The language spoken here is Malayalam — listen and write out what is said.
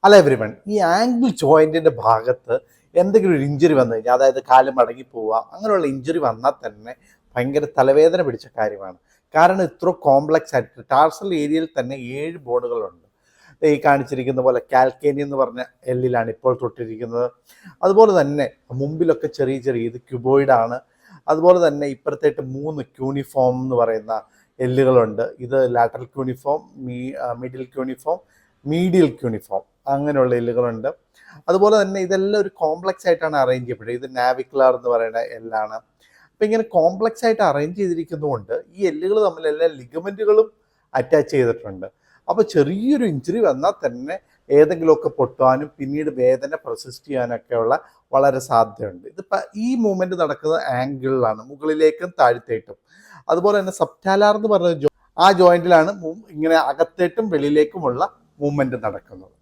അല്ല എവരിവൺ, ഈ ആംഗിൾ ജോയിന്റിന്റെ ഭാഗത്ത് എന്തെങ്കിലും ഒരു ഇഞ്ചുറി വന്നു കഴിഞ്ഞാൽ, അതായത് കാല് മടങ്ങി പോവുക, അങ്ങനെയുള്ള ഇഞ്ചുറി വന്നാൽ തന്നെ ഭയങ്കര തലവേദന പിടിച്ച കാര്യമാണ്. കാരണം ഇത്ര കോംപ്ലക്സ് ആയിട്ട് ടാർസൽ ഏരിയയിൽ തന്നെ 7 ബോണുകളുണ്ട്. ഈ കാണിച്ചിരിക്കുന്ന പോലെ കാൽക്കേനി എന്ന് പറഞ്ഞ എല്ലിലാണ് ഇപ്പോൾ തൊട്ടിരിക്കുന്നത്. അതുപോലെ തന്നെ മുമ്പിലൊക്കെ ചെറിയ ചെറിയ ഇത് ക്യൂബോയിഡാണ്. അതുപോലെ തന്നെ ഇപ്പുറത്തേട്ട് 3 ക്യൂണിഫോം എന്ന് പറയുന്ന എല്ലുകളുണ്ട്. ഇത് lateral cuneiform, middle cuneiform, medial cuneiform, അങ്ങനെയുള്ള എല്ലുകളുണ്ട്. അതുപോലെ തന്നെ ഇതെല്ലാം ഒരു കോംപ്ലക്സ് ആയിട്ടാണ് അറേഞ്ച് ചെയ്യപ്പെടുന്നത്. ഇത് നാവിക്കുലാർ എന്ന് പറയുന്ന എല്ലാണ്. അപ്പം ഇങ്ങനെ കോംപ്ലക്സ് ആയിട്ട് അറേഞ്ച് ചെയ്തിരിക്കുന്നതുകൊണ്ട് ഈ എല്ലുകൾ തമ്മിലെല്ലാം ലിഗമെൻറ്റുകളും അറ്റാച്ച് ചെയ്തിട്ടുണ്ട്. അപ്പോൾ ചെറിയൊരു ഇഞ്ചുറി വന്നാൽ തന്നെ ഏതെങ്കിലുമൊക്കെ പൊട്ടുവാനും പിന്നീട് വേദന പ്രസിസ്റ്റ് ചെയ്യാനൊക്കെയുള്ള വളരെ സാധ്യതയുണ്ട്. ഇതിപ്പോൾ ഈ മൂവ്മെൻറ്റ് നടക്കുന്നത് ആംഗിളിലാണ്, മുകളിലേക്കും താഴത്തേട്ടും. അതുപോലെ തന്നെ സബ്റ്റാലാർ എന്ന് പറയുന്ന ആ ജോയിന്റിലാണ് ഇങ്ങനെ അകത്തേട്ടും വെളിയിലേക്കുമുള്ള മൂവ്മെൻറ്റ് നടക്കുന്നത്.